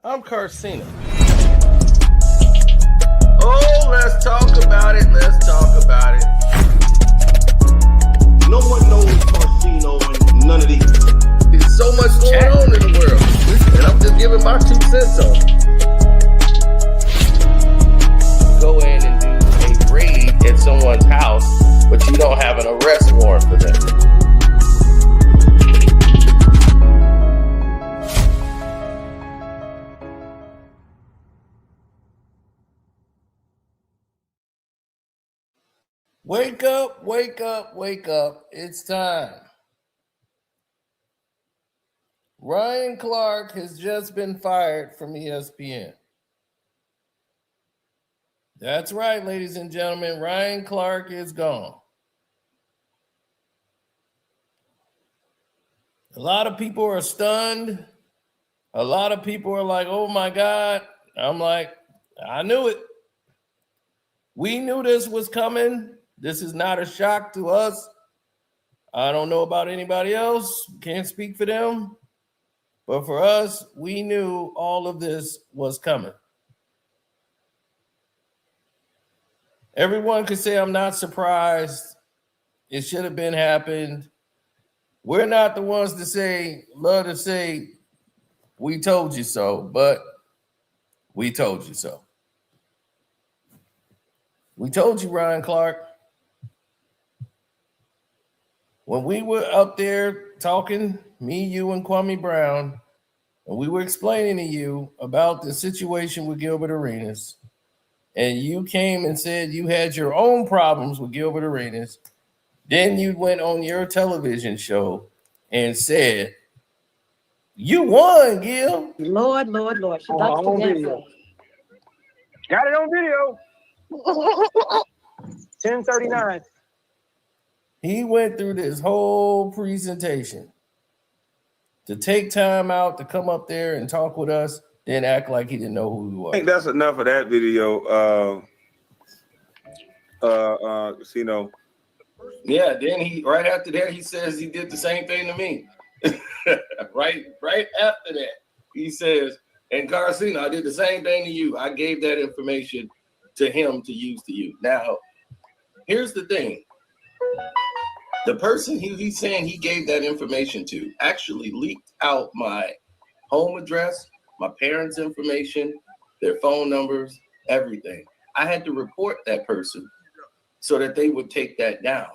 I'm Carcino. Oh, let's talk about it. Let's talk about it. No one knows Carcino and none of these. There's so much going on in the world, and I'm just giving my 2 cents on it. Go in and do a raid at someone's house, but you don't have an arrest warrant for them. Wake up, wake up, wake up. It's time. Ryan Clark has just been fired from ESPN. That's right, ladies and gentlemen. Ryan Clark is gone. A lot of people are stunned. A lot of people are like, oh my God. I'm like, I knew it. We knew this was coming. This is not a shock to us. I don't know about anybody else. Can't speak for them. But for us, we knew all of this was coming. Everyone could say, I'm not surprised. It should have been happened. We're not the ones to love to say, we told you so, but we told you so. We told you, Ryan Clark. When we were up there talking, me, you, and Kwame Brown, and we were explaining to you about the situation with Gilbert Arenas, and you came and said you had your own problems with Gilbert Arenas, then you went on your television show and said, you won, Gil. Lord. She got on video. Got it on video. 10:39. He went through this whole presentation to take time out to come up there and talk with us, then act like he didn't know who we were. I think that's enough of that video. Yeah, then he right after that he says he did the same thing to me. right after that, he says, and Carcino, I did the same thing to you. I gave that information to him to use to you. Now, here's the thing. The person he's saying he gave that information to actually leaked out my home address, my parents' information, their phone numbers, everything. I had to report that person so that they would take that down.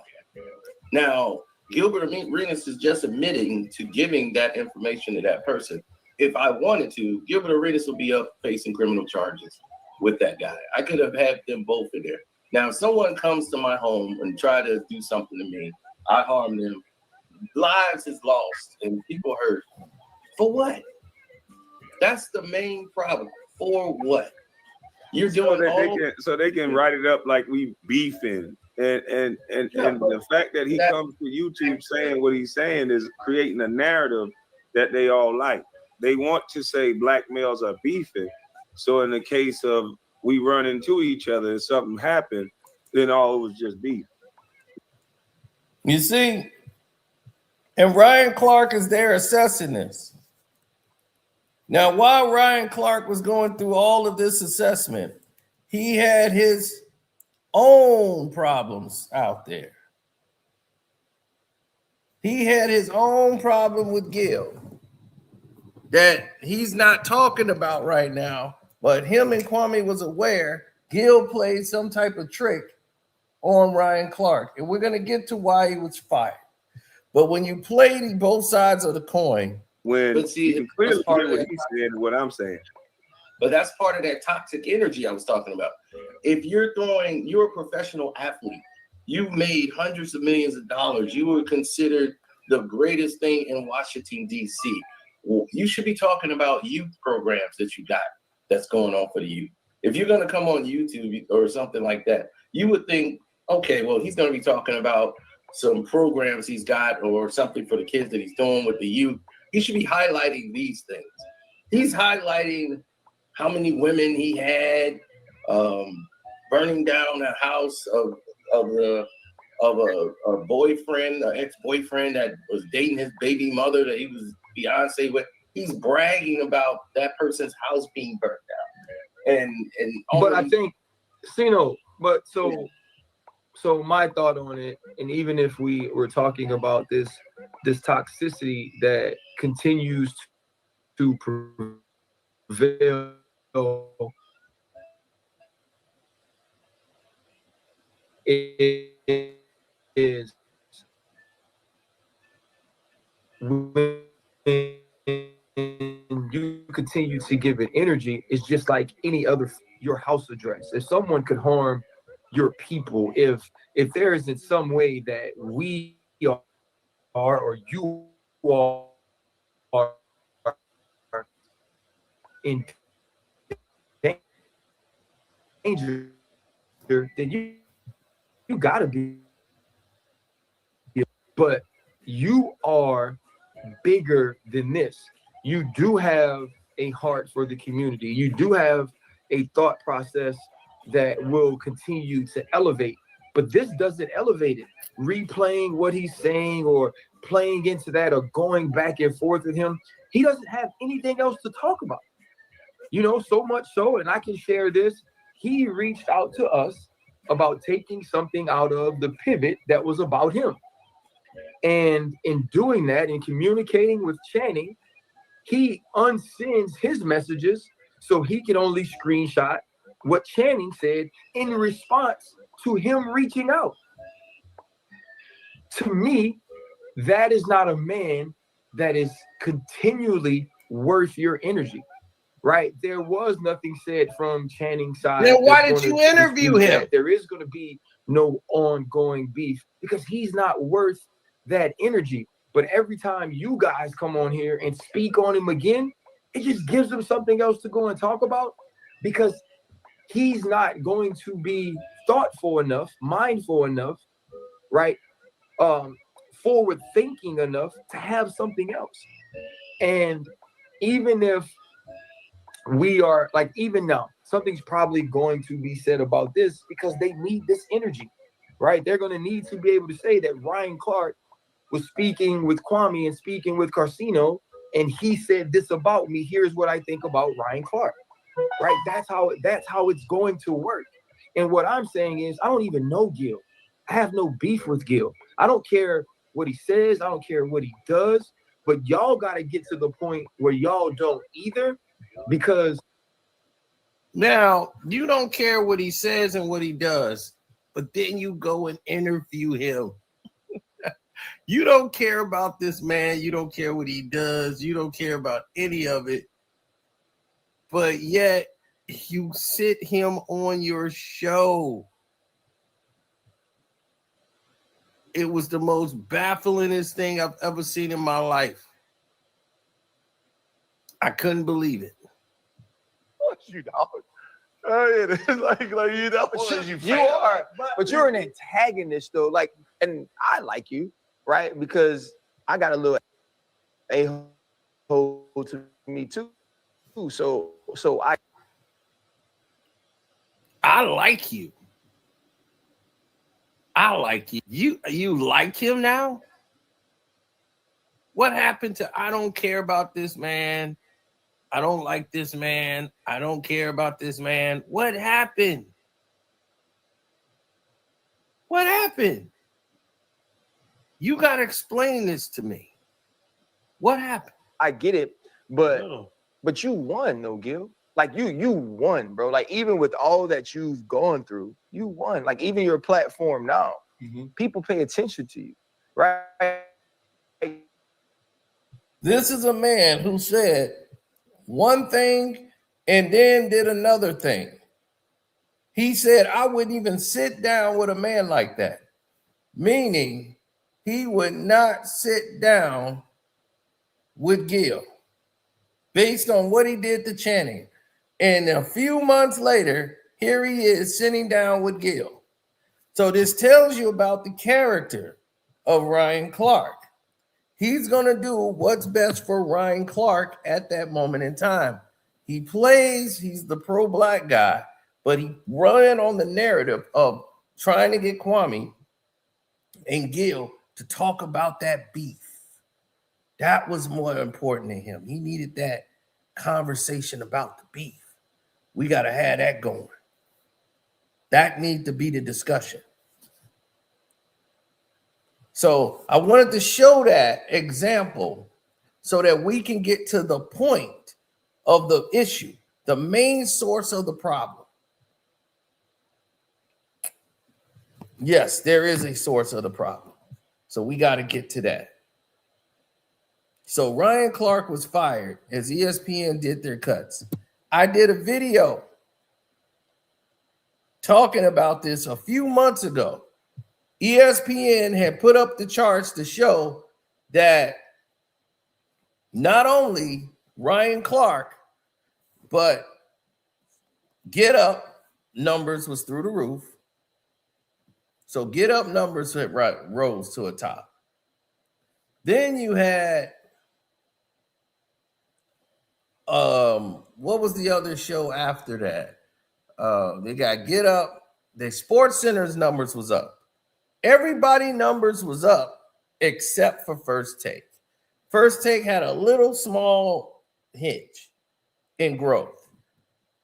Now, Gilbert Arenas is just admitting to giving that information to that person. If I wanted to, Gilbert Arenas would be up facing criminal charges with that guy. I could have had them both in there. Now, if someone comes to my home and try to do something to me, I harm them, lives is lost and people hurt. For what? That's the main problem. For what? You're doing so they can write it up like we beefing. And the fact that he comes to YouTube saying what he's saying is creating a narrative that they all like. They want to say black males are beefing. So in the case of we run into each other and something happened, then all it was just beef. You see, and Ryan Clark is there assessing this. Now, while Ryan Clark was going through all of this assessment, he had his own problems out there. He had his own problem with Gil that he's not talking about right now, but him and Kwame was aware Gil played some type of trick on Ryan Clark, and we're going to get to why he was fired. But when you play both sides of the coin, you can clearly hear what he's saying and what I'm saying. But that's part of that toxic energy I was talking about. If you're a professional athlete, you made hundreds of millions of dollars. You were considered the greatest thing in Washington, D.C. Well, you should be talking about youth programs that you got that's going on for the youth. If you're going to come on YouTube or something like that, you would think, okay, well, he's going to be talking about some programs he's got or something for the kids that he's doing with the youth. He should be highlighting these things. He's highlighting how many women he had, burning down a house of a boyfriend, an ex-boyfriend that was dating his baby mother that he was fiance with. he's bragging about that person's house being burnt down. And but I think, but so my thought on it, and even if we were talking about this toxicity that continues to prevail is when you continue to give it energy, it's just like any other your house address. If someone could harm your people, if there is in some way that we are or you are in danger, then you gotta be. But you are bigger than this. You do have a heart for the community. You do have a thought process that will continue to elevate. But this doesn't elevate it. Replaying what he's saying or playing into that or going back and forth with him, he doesn't have anything else to talk about. So much so, and I can share this, he reached out to us about taking something out of the pivot that was about him. And in doing that, in communicating with Channing, he unsends his messages so he can only screenshot what Channing said in response to him reaching out. To me, that is not a man that is continually worth your energy, right? There was nothing said from Channing's side. Then why did you interview him? There is going to be no ongoing beef because he's not worth that energy. But every time you guys come on here and speak on him again, it just gives him something else to go and talk about because he's not going to be thoughtful enough, mindful enough, right? Forward thinking enough to have something else. And even if we are like, even now, something's probably going to be said about this because they need this energy, right? They're going to need to be able to say that Ryan Clark was speaking with Kwame and speaking with Carcino, and he said this about me. Here's what I think about Ryan Clark, right? That's how it's going to work. And what I'm saying is, I don't even know Gil. I have no beef with Gil. I don't care what he says. I don't care what he does. But y'all got to get to the point where y'all don't either, because now you don't care what he says and what he does, but then you go and interview him. You don't care about this man. You don't care what he does. You don't care about any of it. But yet you sit him on your show. It was the most bafflingest thing I've ever seen in my life. I couldn't believe it. You dog. It is like you know. You are, but you're an antagonist though. Like, and I like you, right? Because I got a little a-hole to me too. So I like you. I like you. You like him now? What happened to I don't care about this man? I don't like this man. I don't care about this man. What happened? What happened? You got to explain this to me. What happened? I get it, but you won, though, Gil. Like you won, bro. Like even with all that you've gone through, you won. Like even your platform now, people pay attention to you, right? This is a man who said one thing and then did another thing. He said, I wouldn't even sit down with a man like that. Meaning he would not sit down with Gil based on what he did to Channing. And a few months later, here he is sitting down with Gil. So this tells you about the character of Ryan Clark. He's going to do what's best for Ryan Clark at that moment in time. He's the pro-black guy, but he ran on the narrative of trying to get Kwame and Gil to talk about that beef. That was more important to him. He needed that conversation about the beef. We got to have that going. That needs to be the discussion. So I wanted to show that example so that we can get to the point of the issue, the main source of the problem. Yes, there is a source of the problem. So we got to get to that. So Ryan Clark was fired as ESPN did their cuts. I did a video talking about this a few months ago. ESPN had put up the charts to show that not only Ryan Clark, but Get Up numbers was through the roof. So Get Up numbers had rose to a top. Then you had what was the other show after that? They got Get Up. The Sports Center's numbers was up. Everybody numbers was up except for First Take. First Take had a little small hitch in growth.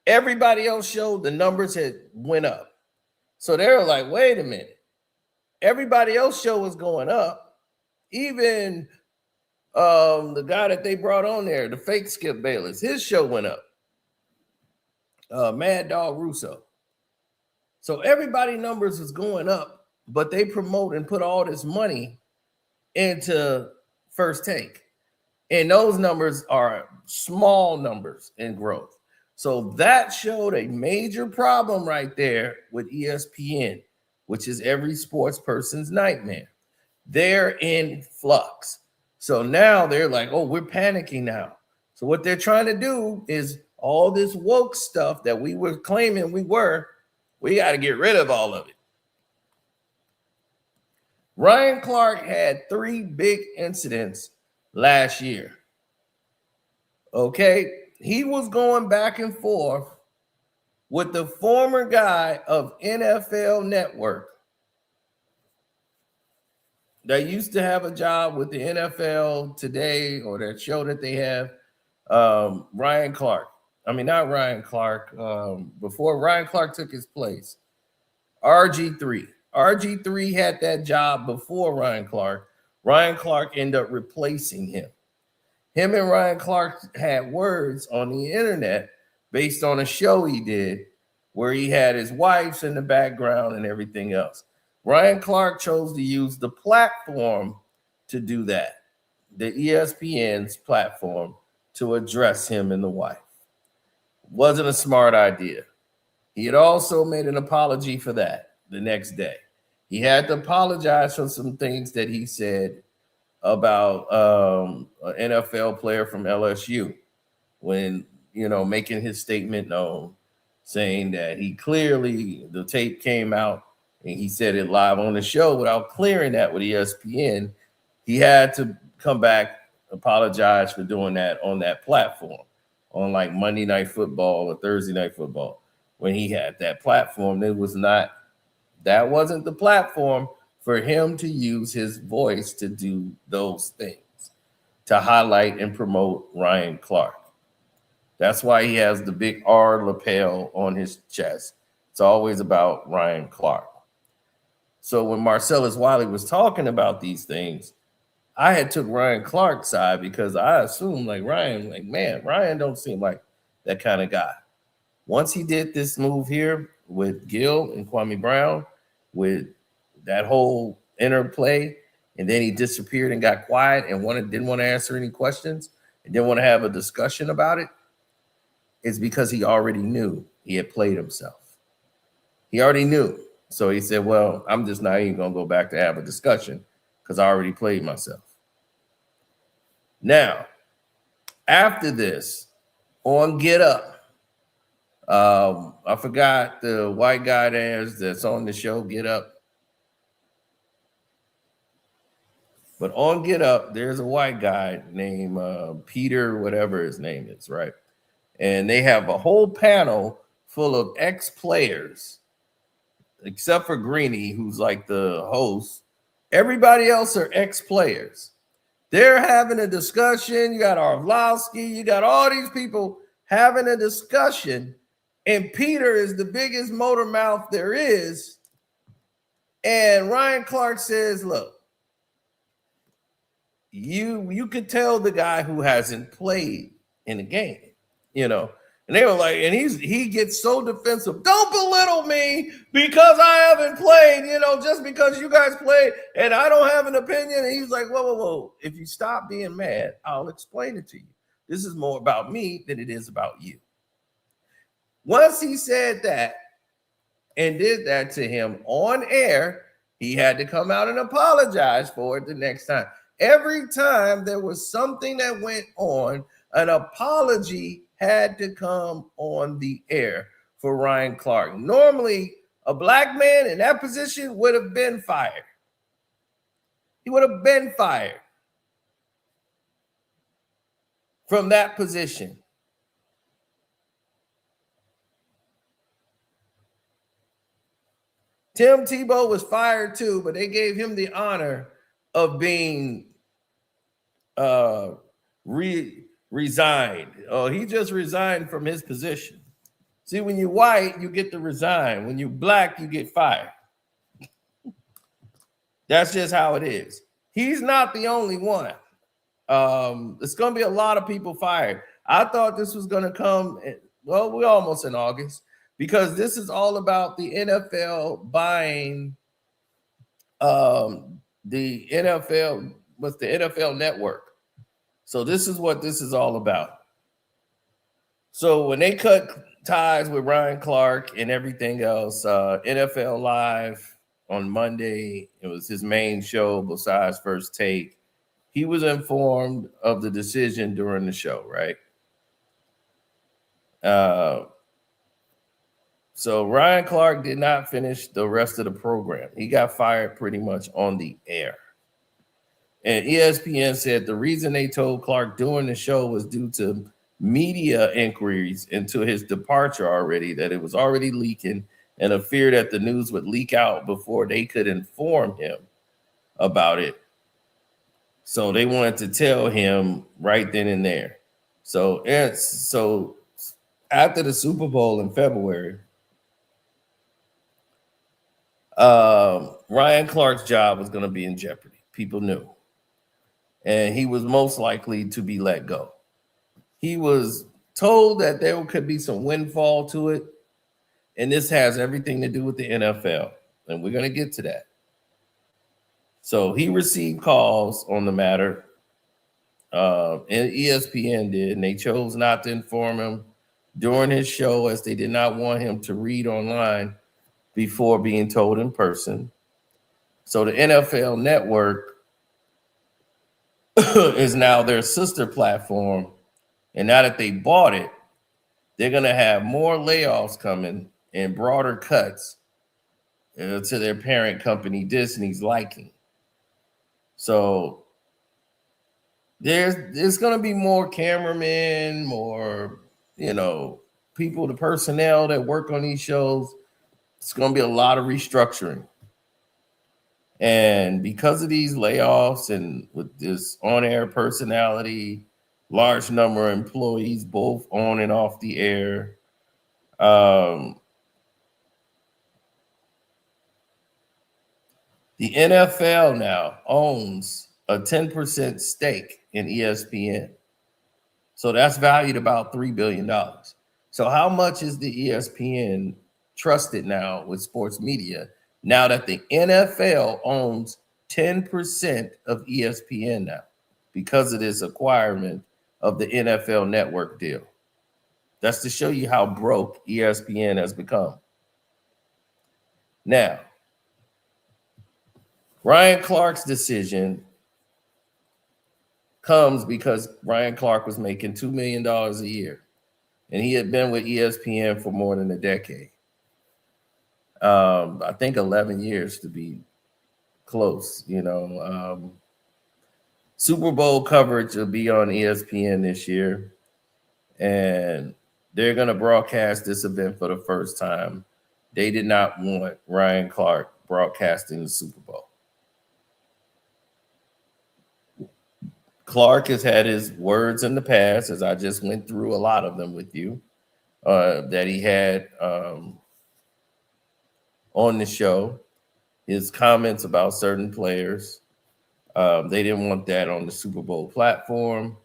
Everybody else showed the numbers had went up. So they were like, wait a minute. Everybody else show was going up. Even the guy that they brought on there, the fake Skip Bayless, his show went up. Mad Dog Russo. So everybody numbers was going up, but they promote and put all this money into First Take. And those numbers are small numbers in growth. So that showed a major problem right there with ESPN, which is every sports person's nightmare. They're in flux. So now they're like, oh, we're panicking now. So what they're trying to do is all this woke stuff that we were claiming we got to get rid of all of it. Ryan Clark had 3 big incidents last year. Okay, he was going back and forth with the former guy of NFL Network that used to have a job with the NFL Today, or that show that they have, Ryan Clark. I mean, not Ryan Clark. Before Ryan Clark took his place, RG3. RG3 had that job before Ryan Clark. Ryan Clark ended up replacing him. Him and Ryan Clark had words on the internet based on a show he did where he had his wives in the background and everything else. Ryan Clark chose to use the platform to do that, the ESPN's platform, to address him and the wife. Wasn't a smart idea. He had also made an apology for that the next day. He had to apologize for some things that he said about an NFL player from LSU when, making his statement known, saying that he clearly, the tape came out and he said it live on the show without clearing that with ESPN. He had to come back, apologize for doing that on that platform, on like Monday Night Football or Thursday Night Football. When he had that platform, that wasn't the platform for him to use his voice to do those things, to highlight and promote Ryan Clark. That's why he has the big R lapel on his chest. It's always about Ryan Clark. So when Marcellus Wiley was talking about these things, I had took Ryan Clark's side because I assumed Ryan don't seem like that kind of guy. Once he did this move here with Gill and Kwame Brown, with that whole interplay, and then he disappeared and got quiet and didn't want to answer any questions and didn't want to have a discussion about it, is because he already knew he had played himself. He already knew. So he said, well, I'm just not even going to go back to have a discussion because I already played myself. Now, after this, on Get Up, I forgot the white guy that's on the show, Get Up. But on Get Up, there's a white guy named Peter, whatever his name is, right? And they have a whole panel full of ex-players, except for Greeny, who's like the host. Everybody else are ex-players They're having a discussion. You got Orlovsky. You got all these people having a discussion. And Peter is the biggest motor mouth there is. And Ryan Clark says, look, you could tell the guy who hasn't played in the game, you know. And they were like, and he gets so defensive. Don't belittle me because I haven't played, you know, just because you guys played and I don't have an opinion. And he's like, whoa. If you stop being mad, I'll explain it to you. This is more about me than it is about you. Once he said that and did that to him on air, he had to come out and apologize for it the next time. Every time there was something that went on, an apology had to come on the air for Ryan Clark. Normally, a black man in that position would have been fired. He would have been fired from that position. Tim Tebow was fired too, but they gave him the honor of being resigned. Oh, he just resigned from his position. See, when you're white, you get to resign. When you're black, you get fired. That's just how it is. He's not the only one. It's going to be a lot of people fired. I thought this was going to come. Well, we're almost in August because this is all about the NFL buying the NFL. What's the NFL Network? So this is what this is all about. So when they cut ties with Ryan Clark and everything else, NFL Live on Monday, it was his main show besides First Take. He was informed of the decision during the show, right? So Ryan Clark did not finish the rest of the program. He got fired pretty much on the air. And ESPN said the reason they told Clark during the show was due to media inquiries into his departure already, that it was already leaking, and a fear that the news would leak out before they could inform him about it. So they wanted to tell him right then and there. So after the Super Bowl in February, Ryan Clark's job was going to be in jeopardy. People knew. And he was most likely to be let go. He was told that there could be some windfall to it. And this has everything to do with the NFL. And we're going to get to that. So he received calls on the matter. And ESPN did. And they chose not to inform him during his show, as they did not want him to read online before being told in person. So the NFL Network is now their sister platform. And now that they bought it, they're going to have more layoffs coming and broader cuts to their parent company, Disney's liking. So there's going to be more cameramen, more, people, the personnel that work on these shows. It's going to be a lot of restructuring. And because of these layoffs and with this on-air personality, large number of employees, both on and off the air, the NFL now owns a 10% stake in ESPN. So that's valued about $3 billion. So how much is the ESPN trusted now with sports media now that the NFL owns 10% of ESPN now because of this acquirement of the NFL Network deal? That's to show you how broke ESPN has become. Now, Ryan Clark's decision comes because Ryan Clark was making $2 million a year, and he had been with ESPN for more than a decade. I think 11 years to be close, Super Bowl coverage will be on ESPN this year, and they're going to broadcast this event for the first time. They did not want Ryan Clark broadcasting the Super Bowl. Clark has had his words in the past, as I just went through a lot of them with you, that he had on the show. His comments about certain players. They didn't want that on the Super Bowl platform.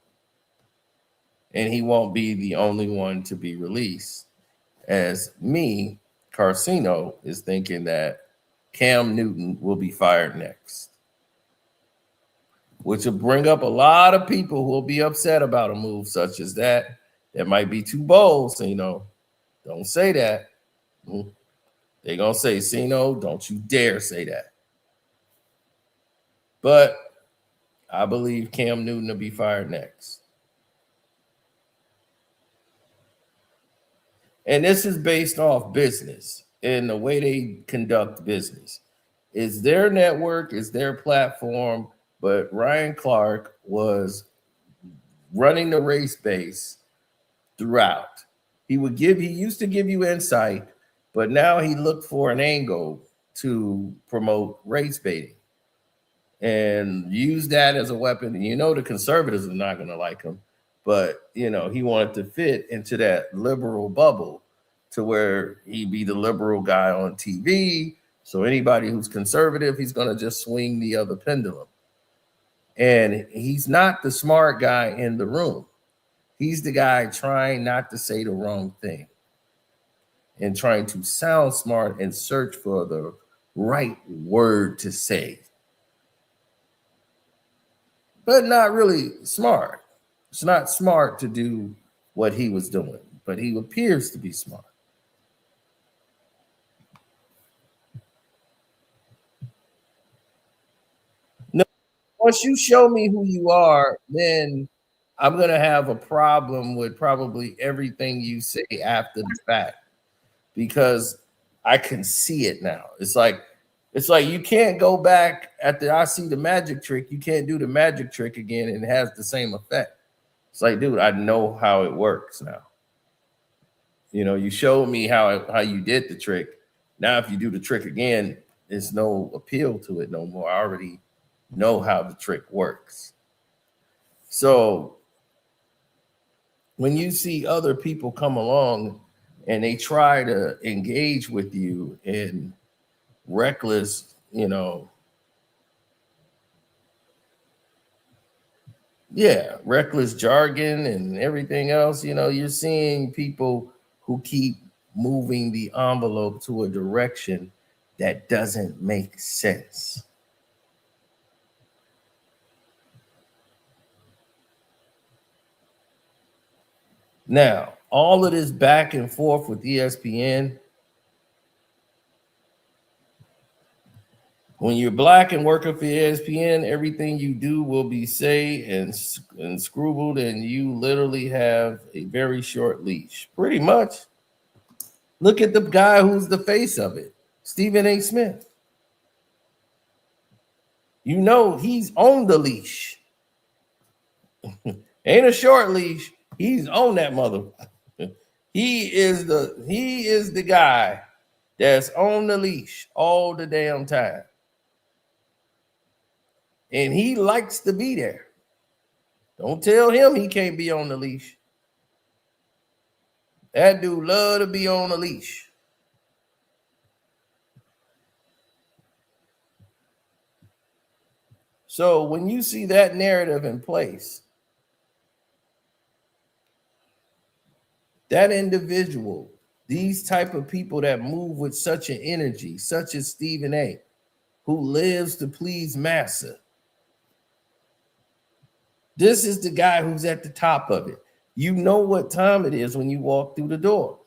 And he won't be the only one to be released. As me, Carcino, is thinking that Cam Newton will be fired next, which will bring up a lot of people who will be upset about a move such as that. That might be too bold, so, don't say that. They're going to say, Sino, don't you dare say that. But I believe Cam Newton will be fired next. And this is based off business and the way they conduct business. It's their network, it's their platform, but Ryan Clark was running the race base throughout. He used to give you insight, but now he looked for an angle to promote race baiting and use that as a weapon. And the conservatives are not going to like him, but he wanted to fit into that liberal bubble to where he'd be the liberal guy on TV. So anybody who's conservative, he's going to just swing the other pendulum. And he's not the smart guy in the room. He's the guy trying not to say the wrong thing and trying to sound smart and search for the right word to say, but not really smart. It's not smart to do what he was doing, but he appears to be smart. No, once you show me who you are, then I'm going to have a problem with probably everything you say after the fact, because I can see it now. It's like you can't go back after I see the magic trick. You can't do the magic trick again and it has the same effect. It's like, dude, I know how it works now. You showed me how you did the trick. Now, if you do the trick again, there's no appeal to it no more. I already know how the trick works. So when you see other people come along and they try to engage with you in reckless, reckless jargon and everything else, you're seeing people who keep moving the envelope to a direction that doesn't make sense. Now, all of this back and forth with ESPN, when you're black and working for ESPN, everything you do will be say and scribbled, and you literally have a very short leash. Pretty much. Look at the guy who's the face of it, Stephen A. Smith. He's on the leash. Ain't a short leash. He's on that mother. He is the guy that's on the leash all the damn time. And he likes to be there. Don't tell him he can't be on the leash. That dude love to be on the leash. So when you see that narrative in place, that individual, these type of people that move with such an energy, such as Stephen A., who lives to please massa, this is the guy who's at the top of it. You know what time it is when you walk through the door.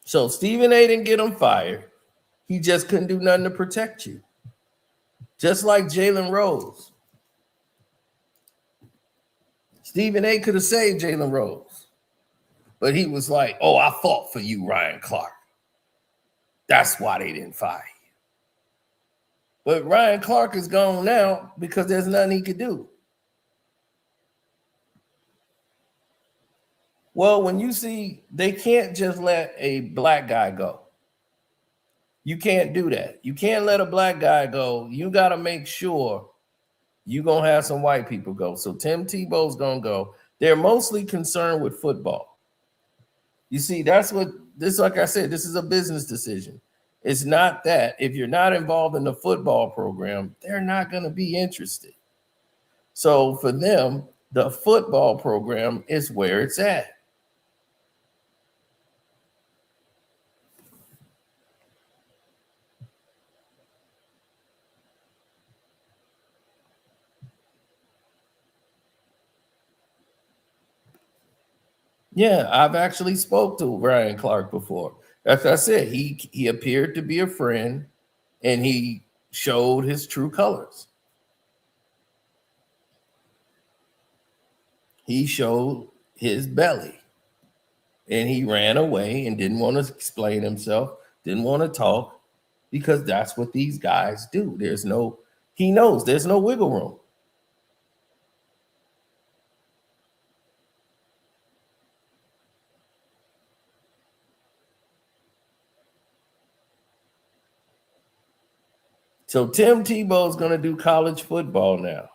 So Stephen A. didn't get him fired. He just couldn't do nothing to protect you. Just like Jalen Rose. Stephen A. could have saved Jalen Rose. But he was like, oh, I fought for you, Ryan Clark. That's why they didn't fire you. But Ryan Clark is gone now because there's nothing he could do. Well, when you see they can't just let a black guy go. You can't do that. You can't let a black guy go. You got to make sure you're going to have some white people go. So Tim Tebow's going to go. They're mostly concerned with football. You see, that's what this, like I said, this is a business decision. It's not that if you're not involved in the football program, they're not going to be interested. So for them, the football program is where it's at. Yeah, I've actually spoke to Ryan Clark before. As I said, he appeared to be a friend, and he showed his true colors. He showed his belly, and he ran away and didn't want to explain himself, didn't want to talk, because that's what these guys do. He knows there's no wiggle room. So Tim Tebow is going to do college football now,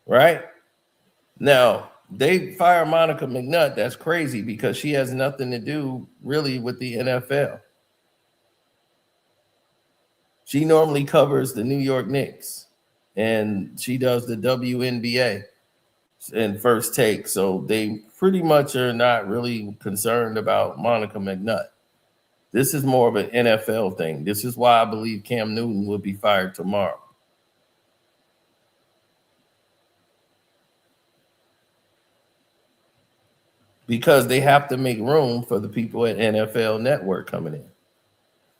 right? Now, they fire Monica McNutt. That's crazy because she has nothing to do really with the NFL. She normally covers the New York Knicks, and she does the WNBA in First Take. So they pretty much are not really concerned about Monica McNutt. This is more of an NFL thing. This is why I believe Cam Newton will be fired tomorrow. Because they have to make room for the people at NFL Network coming in.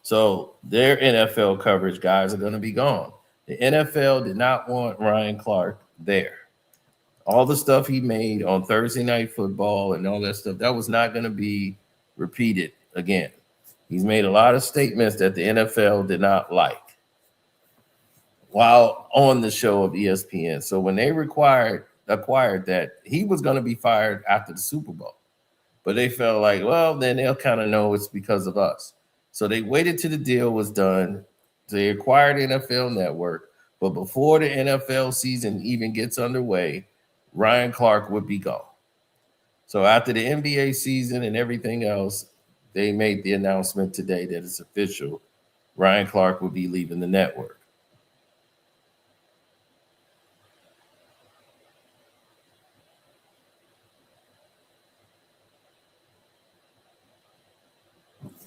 So their NFL coverage guys are going to be gone. The NFL did not want Ryan Clark there. All the stuff he made on Thursday Night Football and all that stuff, that was not going to be repeated again. He's made a lot of statements that the NFL did not like while on the show of ESPN. So when they acquired that, he was going to be fired after the Super Bowl. But they felt like, well, then they'll kind of know it's because of us. So they waited till the deal was done. They acquired NFL Network. But before the NFL season even gets underway, Ryan Clark would be gone. So after the NBA season and everything else, they made the announcement today that it's official. Ryan Clark will be leaving the network.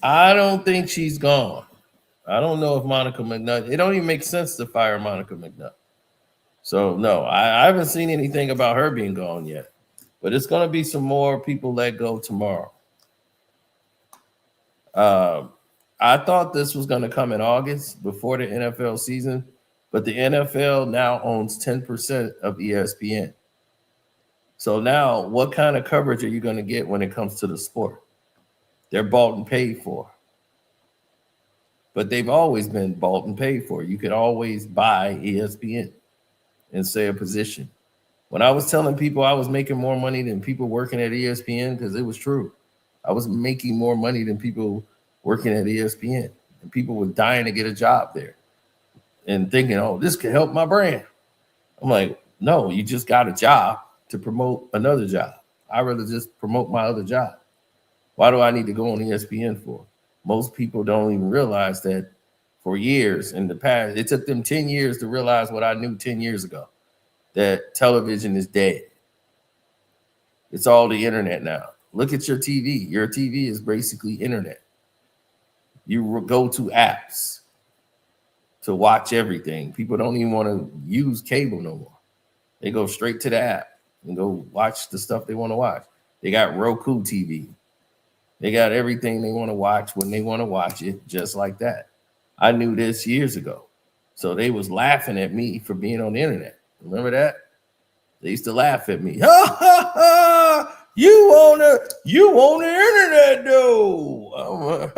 I don't think she's gone. I don't know if Monica McNutt, it don't even make sense to fire Monica McNutt. So no, I haven't seen anything about her being gone yet. But it's going to be some more people let go tomorrow. I thought this was going to come in August before the NFL season, but the NFL now owns 10% of ESPN. So now what kind of coverage are you going to get when it comes to the sport? They're bought and paid for. But they've always been bought and paid for. You could always buy ESPN and say a position. When I was telling people I was making more money than people working at ESPN, because it was true. I was making more money than people working at ESPN. And people were dying to get a job there and thinking, oh, this could help my brand. I'm like, no, you just got a job to promote another job. I'd rather just promote my other job. Why do I need to go on ESPN for? Most people don't even realize that for years in the past, it took them 10 years to realize what I knew 10 years ago, that television is dead. It's all the internet now. Look at your TV. Your TV is basically internet. You go to apps to watch everything. People don't even want to use cable no more. They go straight to the app and go watch the stuff they want to watch. They got Roku TV. They got everything they want to watch when they want to watch it, just like that. I knew this years ago. So they was laughing at me for being on the internet. Remember that? They used to laugh at me. Ha ha ha! You on the internet though.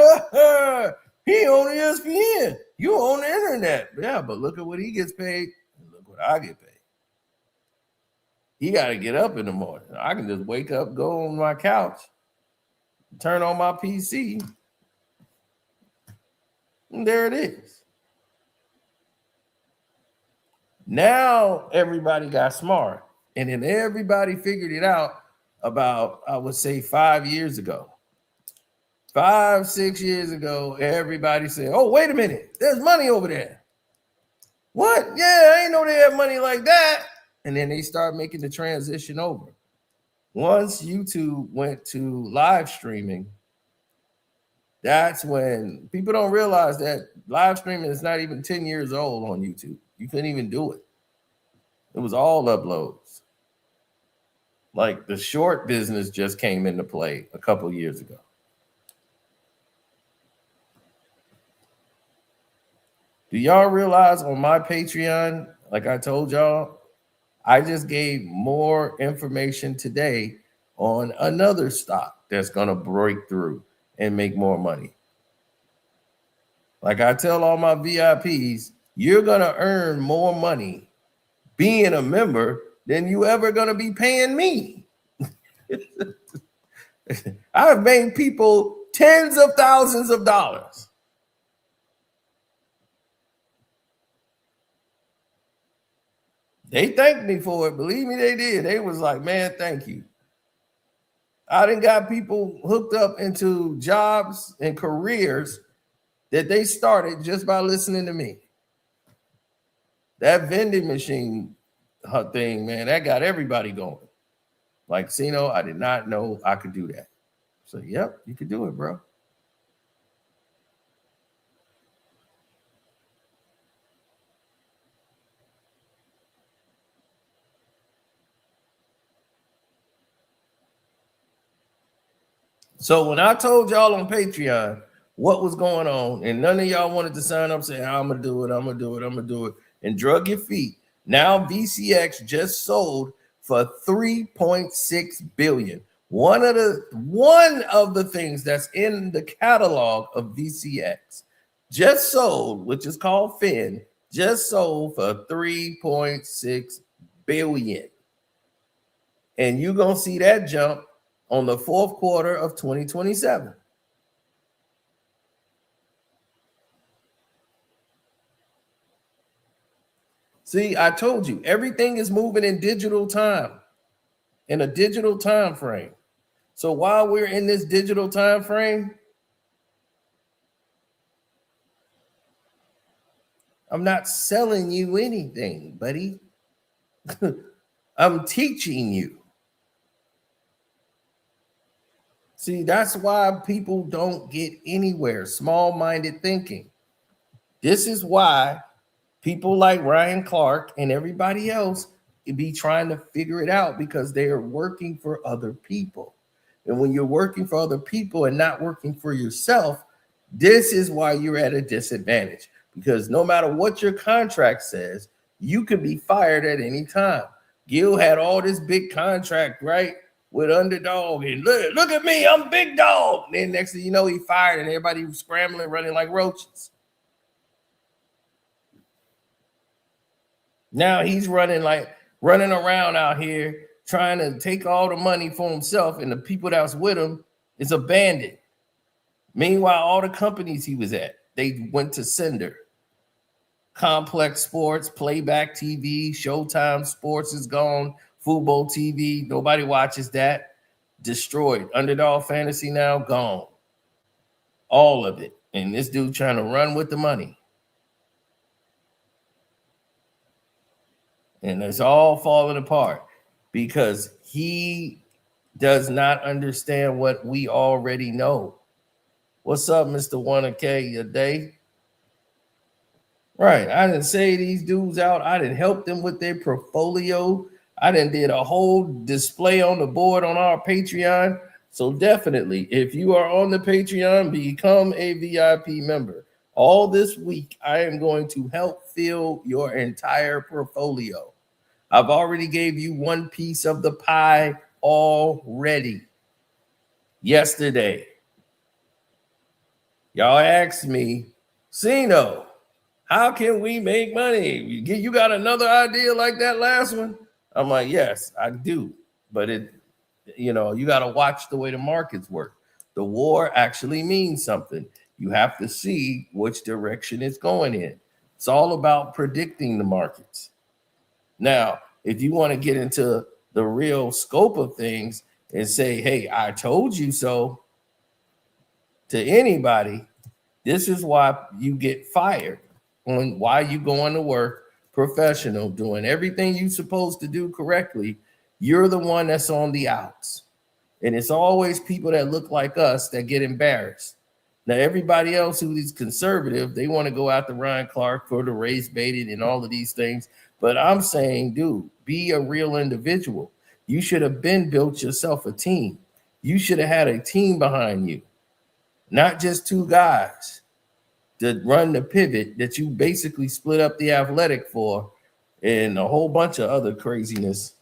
He on ESPN. You on the internet. Yeah, but look at what he gets paid. And look what I get paid. He got to get up in the morning. I can just wake up, go on my couch, turn on my PC, And there it is. Now everybody got smart. And then everybody figured it out about, I would say, 5 years ago. 5, 6 years ago, everybody said, oh, wait a minute, there's money over there. What? Yeah, I ain't know they had money like that. And then they start making the transition over. Once YouTube went to live streaming, that's when people don't realize that live streaming is not even 10 years old on YouTube. You couldn't even do it. It was all uploads. Like the short business just came into play a couple years ago. Do y'all realize on my Patreon, like I told y'all, I just gave more information today on another stock that's going to break through and make more money. Like I tell all my VIPs, you're going to earn more money being a member than you ever going to be paying me. I've made people tens of thousands of dollars. They thanked me for it. Believe me, they did. They was like, man, thank you. I done got people hooked up into jobs and careers that they started just by listening to me. That vending machine thing, man, that got everybody going. Like, Sino, I did not know I could do that. So, yep, you could do it, bro. So when I told y'all on Patreon what was going on, and none of y'all wanted to sign up saying, I'm going to do it, I'm going to do it, I'm going to do it, and drug your feet, now VCX just sold for $3.6 billion. One of the things that's in the catalog of VCX just sold, which is called Fin, just sold for $3.6 billion. And you're going to see that jump on the fourth quarter of 2027. See, I told you, everything is moving in digital time, in a digital time frame. So while we're in this digital time frame, I'm not selling you anything, buddy. I'm teaching you. See, that's why people don't get anywhere. Small-minded thinking. This is why people like Ryan Clark and everybody else be trying to figure it out, because they are working for other people. And when you're working for other people and not working for yourself, this is why you're at a disadvantage. Because no matter what your contract says, you could be fired at any time. Gil had all this big contract, right, with Underdog, and look at me, I'm big dog. And then next thing you know, he fired, and everybody was scrambling, running like roaches. Now he's running around out here trying to take all the money for himself, and the people that's with him is abandoned. Meanwhile, all the companies he was at, they went to Cinder. Complex Sports, Playback TV, Showtime Sports is gone. Fubo TV, nobody watches that. Destroyed. Underdog Fantasy now gone. All of it. And this dude trying to run with the money. And it's all falling apart because he does not understand what we already know. What's up, Mr. 1K a day? Right. I didn't say these dudes out. I didn't help them with their portfolio. I done did a whole display on the board on our Patreon. So definitely, if you are on the Patreon, become a VIP member. All this week, I am going to help fill your entire portfolio. I've already gave you one piece of the pie already. Yesterday, y'all asked me, Sino, how can we make money? You got another idea like that last one? I'm like, yes, I do. But you got to watch the way the markets work. The war actually means something. You have to see which direction it's going in. It's all about predicting the markets. Now, if you want to get into the real scope of things and say, hey, I told you so to anybody, this is why you get fired, on why you going to work professional, doing everything you're supposed to do correctly. You're the one that's on the outs. And it's always people that look like us that get embarrassed. Now, everybody else who is conservative, they want to go after Ryan Clark for the race baiting and all of these things. But I'm saying, dude, be a real individual. You should have been built yourself a team. You should have had a team behind you, not just two guys that run the pivot that you basically split up the athletic for and a whole bunch of other craziness.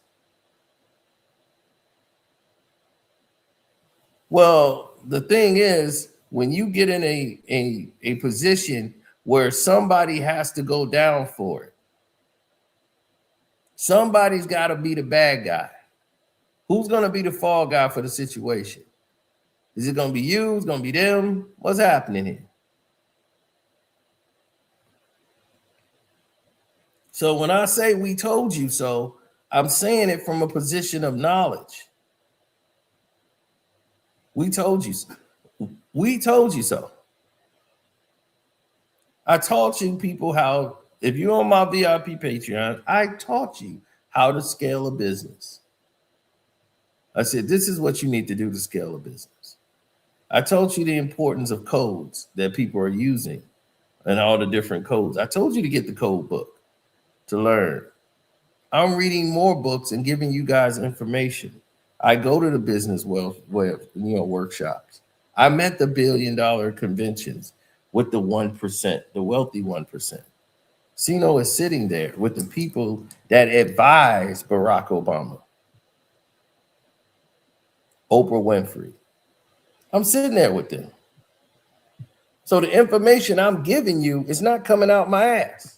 Well, the thing is, when you get in a position where somebody has to go down for it, somebody's got to be the bad guy. Who's going to be the fall guy for the situation? Is it going to be you? It's going to be them? What's happening here? So when I say we told you so, I'm saying it from a position of knowledge. We told you so. We told you so. I taught you people how, if you're on my VIP Patreon, I taught you how to scale a business. I said, this is what you need to do to scale a business. I told you the importance of codes that people are using and all the different codes. I told you to get the code book to learn. I'm reading more books and giving you guys information. I go to the business workshops. I met the $1 billion conventions with the 1%, the wealthy 1%. Sino is sitting there with the people that advise Barack Obama, Oprah Winfrey. I'm sitting there with them. So the information I'm giving you is not coming out my ass.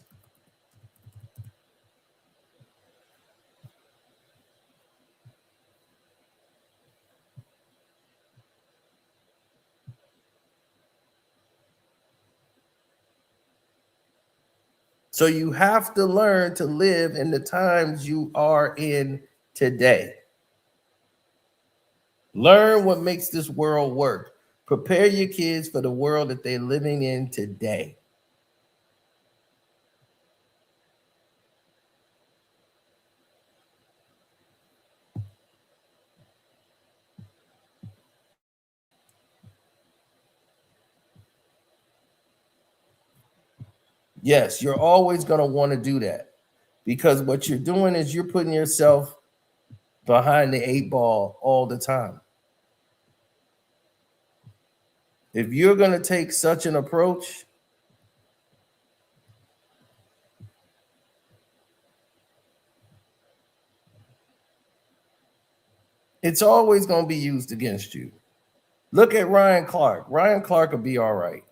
So you have to learn to live in the times you are in today. Learn what makes this world work. Prepare your kids for the world that they're living in today. Yes, you're always going to want to do that, because what you're doing is you're putting yourself behind the 8 ball all the time. If you're going to take such an approach, it's always going to be used against you. Look at Ryan Clark. Ryan Clark will be all right.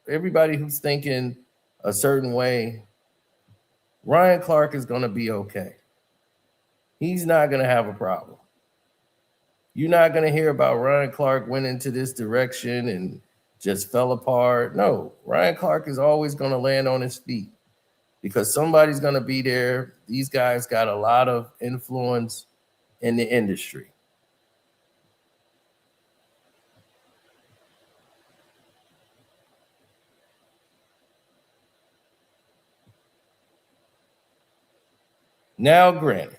Everybody who's thinking a certain way, Ryan Clark is going to be okay. He's not going to have a problem. You're not going to hear about Ryan Clark went into this direction and just fell apart. No, Ryan Clark is always going to land on his feet because somebody's going to be there. These guys got a lot of influence in the industry. Now, granted,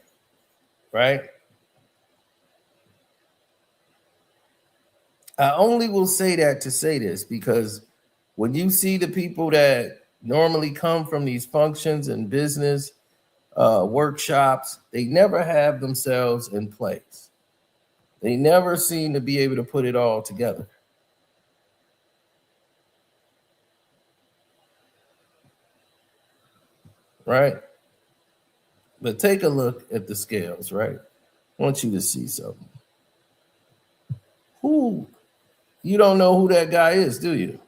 right? I only will say that to say this, because when you see the people that normally come from these functions and business workshops, they never have themselves in place. They never seem to be able to put it all together. Right? But take a look at the scales, right? I want you to see something. You don't know who that guy is, do you?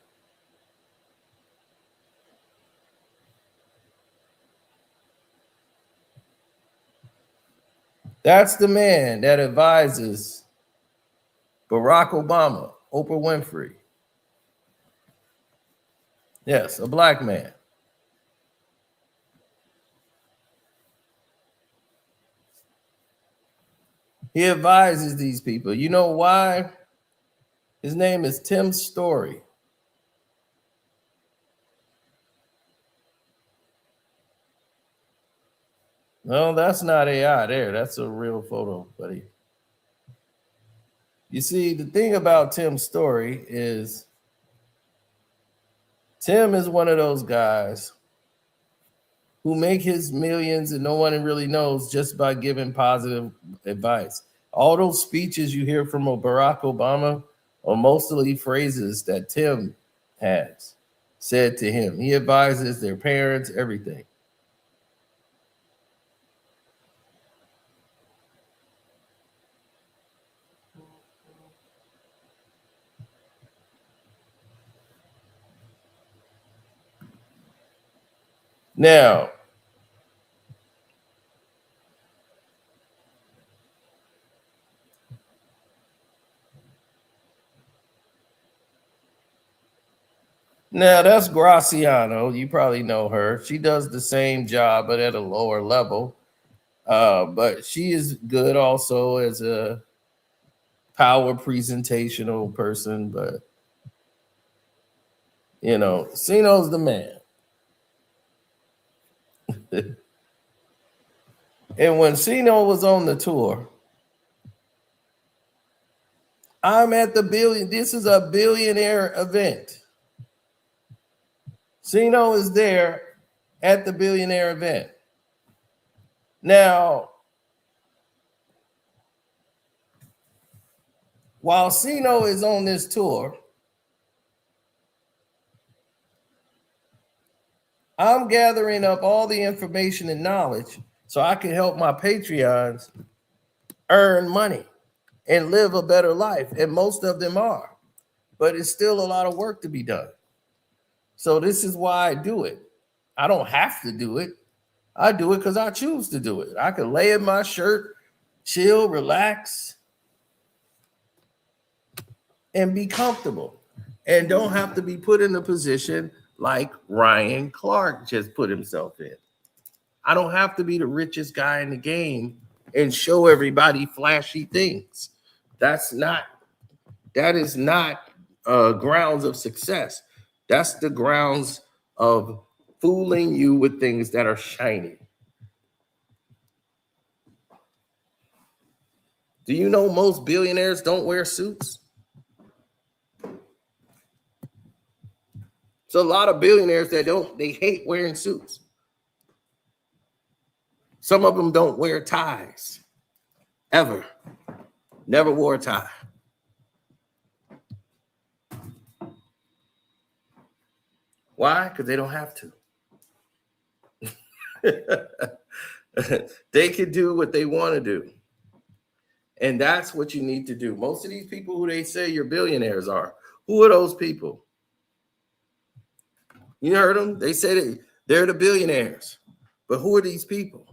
That's the man that advises Barack Obama, Oprah Winfrey. Yes, a black man. He advises these people. You know why? His name is Tim Story. No, that's not AI there. That's a real photo, buddy. You see, the thing about Tim's story is Tim is one of those guys who make his millions and no one really knows just by giving positive advice. All those speeches you hear from Barack Obama are mostly phrases that Tim has said to him. He advises their parents, everything. Now, that's Graciano. You probably know her. She does the same job, but at a lower level. But she is good also as a power presentational person. But, you know, Cino's the man. And when Cino was on the tour, I'm at the billion. This is a billionaire event. Cino is there at the billionaire event. Now, while Cino is on this tour, I'm gathering up all the information and knowledge so I can help my Patreons earn money and live a better life. And most of them are, but it's still a lot of work to be done. So this is why I do it. I don't have to do it. I do it because I choose to do it. I can lay in my shirt, chill, relax, and be comfortable, and don't have to be put in a position like Ryan Clark just put himself in. I don't have to be the richest guy in the game and show everybody flashy things. That is not grounds of success. That's the grounds of fooling you with things that are shiny. Do you know most billionaires don't wear suits? There's a lot of billionaires that they hate wearing suits. Some of them don't wear ties ever. Never wore a tie. Why? Because they don't have to. They can do what they want to do. And that's what you need to do. Most of these people who they say you're billionaires are, who are those people? You heard them? They said they're the billionaires. But who are these people?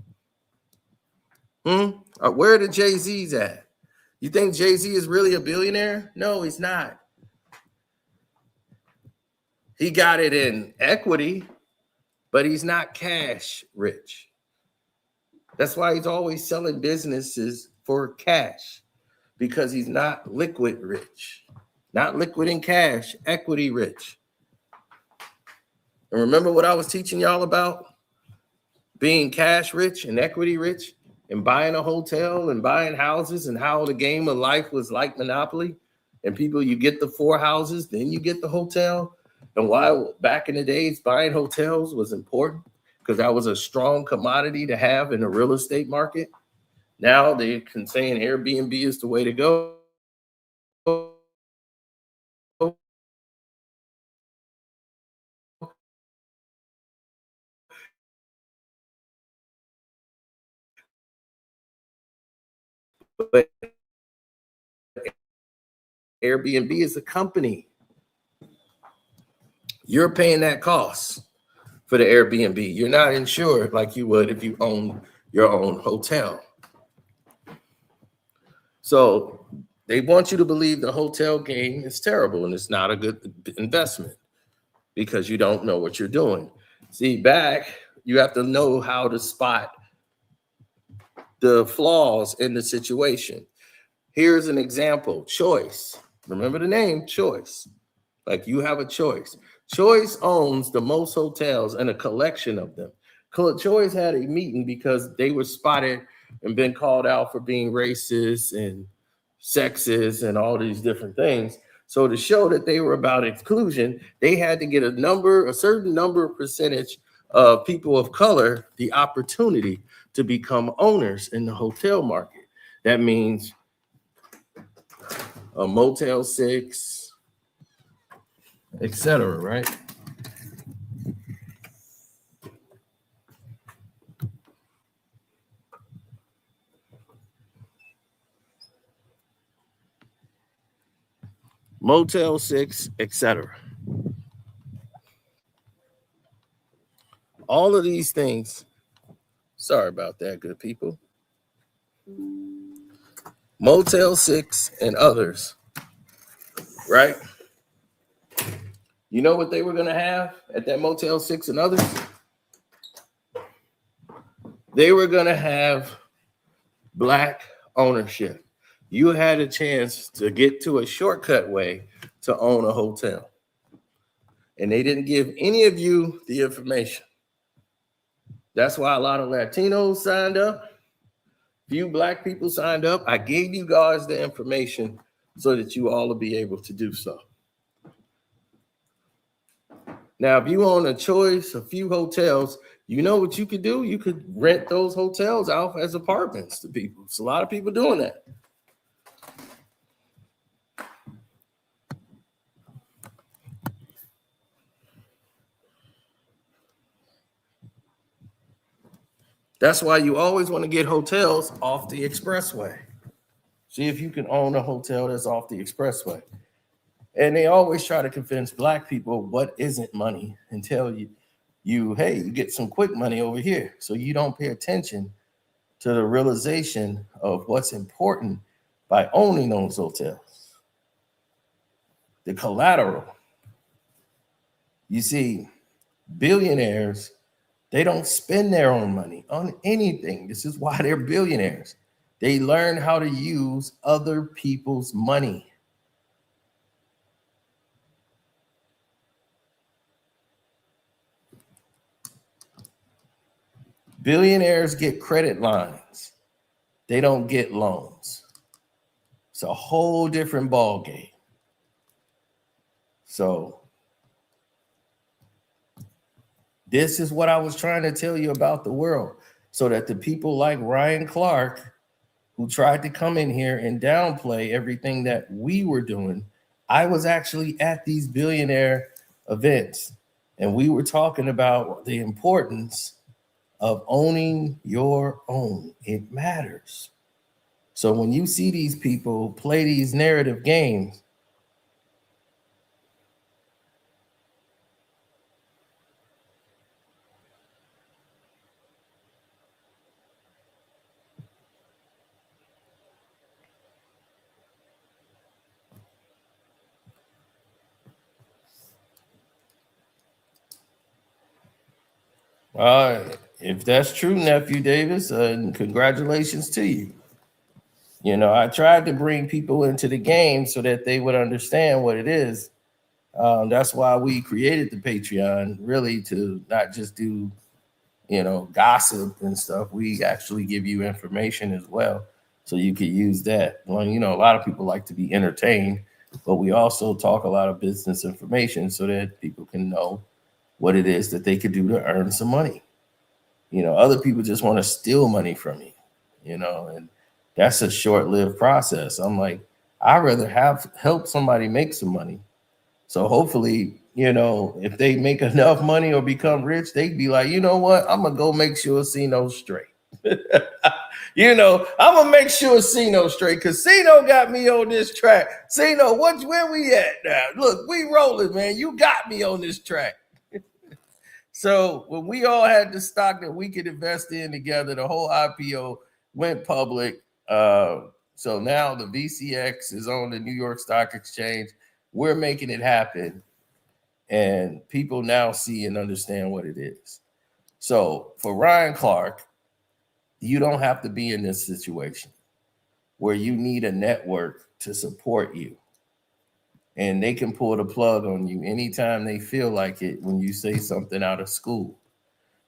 Where are the Jay-Z's at? You think Jay-Z is really a billionaire? No, he's not. He got it in equity, but he's not cash rich. That's why he's always selling businesses for cash, because he's not liquid rich. Not liquid in cash, equity rich. And remember what I was teaching y'all about? Being cash rich and equity rich and buying a hotel and buying houses, and how the game of life was like Monopoly. And people, you get the 4 houses, then you get the hotel. And why back in the days buying hotels was important, because that was a strong commodity to have in the real estate market. Now they can say an Airbnb is the way to go. But Airbnb is a company. You're paying that cost for the Airbnb. You're not insured like you would if you own your own hotel. So they want you to believe the hotel game is terrible and it's not a good investment. because you don't know what you're doing. See, you have to know how to spot the flaws in the situation. Here's an example, Choice. Remember the name, Choice. Like you have a choice. Choice owns the most hotels and a collection of them. Choice had a meeting because they were spotted and been called out for being racist and sexist and all these different things. So to show that they were about inclusion, they had to get a certain number percentage of people of color the opportunity to become owners in the hotel market. That means a Motel 6, etc., right? Motel 6, etc. All of these things, sorry about that, good people. Motel 6 and others, right? You know what they were going to have at that Motel 6 and others? They were going to have Black ownership. You had a chance to get to a shortcut way to own a hotel. And they didn't give any of you the information. That's why a lot of Latinos signed up. Few Black people signed up. I gave you guys the information so that you all will be able to do so. Now, if you own a choice, a few hotels, you know what you could do? You could rent those hotels out as apartments to people. It's a lot of people doing that. That's why you always want to get hotels off the expressway. See if you can own a hotel that's off the expressway. And they always try to convince Black people what isn't money and tell you, hey, you get some quick money over here. So you don't pay attention to the realization of what's important by owning those hotels. The collateral. You see, billionaires, they don't spend their own money on anything. This is why they're billionaires. They learn how to use other people's money. Billionaires get credit lines. They don't get loans. It's a whole different ball game. So this is what I was trying to tell you about the world, so that the people like Ryan Clark, who tried to come in here and downplay everything that we were doing, I was actually at these billionaire events, and we were talking about the importance of owning your own. It matters. So when you see these people play these narrative games, if that's true, Nephew Davis, congratulations to you. You know, I tried to bring people into the game so that they would understand what it is. That's why we created the Patreon, really, to not just do, gossip and stuff. We actually give you information as well, so you could use that. Well, a lot of people like to be entertained, but we also talk a lot of business information so that people can know what it is that they could do to earn some money. Other people just want to steal money from you, and that's a short-lived process. I'm like, I'd rather help somebody make some money. So hopefully, if they make enough money or become rich, they'd be like, you know what? I'm going to go make sure Cino's straight. I'm going to make sure Cino's straight because Cino got me on this track. Cino, where we at now? Look, we rolling, man. You got me on this track. So when we all had the stock that we could invest in together, the whole IPO went public. So now the VCX is on the New York Stock Exchange. We're making it happen. And people now see and understand what it is. So for Ryan Clark, you don't have to be in this situation where you need a network to support you. And they can pull the plug on you anytime they feel like it when you say something out of school.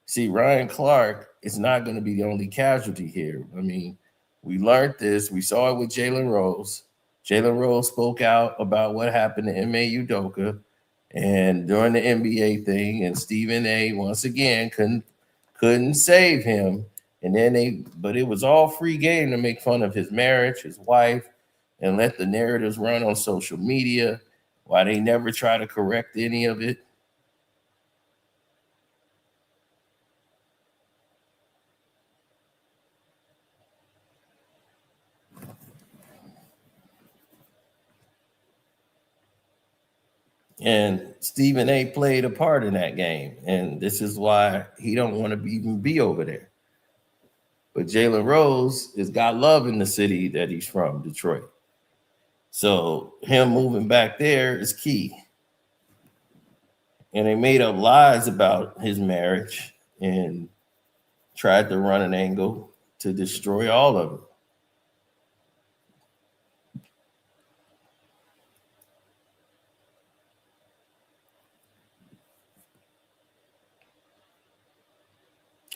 See, Ryan Clark is not going to be the only casualty here. I mean, we learned this. We saw it with Jalen Rose. Jalen Rose spoke out about what happened to Ime Udoka and during the NBA thing, and Stephen A. once again couldn't save him. And then but it was all free game to make fun of his marriage, his wife, and let the narratives run on social media while they never try to correct any of it. And Stephen A. played a part in that game. And this is why he don't want to even be over there. But Jalen Rose has got love in the city that he's from, Detroit. So him moving back there is key. And they made up lies about his marriage and tried to run an angle to destroy all of it.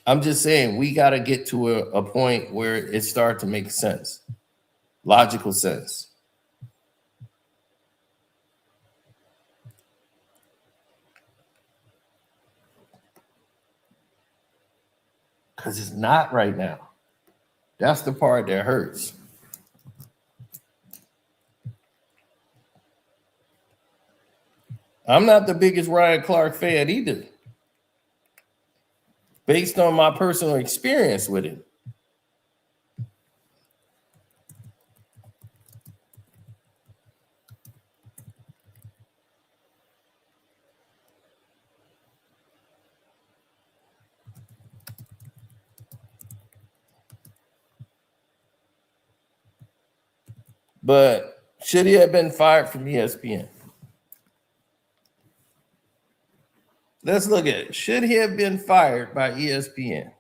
I'm just saying we got to get to a point where it starts to make sense, logical sense. Because it's not right now. That's the part that hurts. I'm not the biggest Ryan Clark fan either, based on my personal experience with him. But should he have been fired from ESPN? Let's look at it. Should he have been fired by ESPN?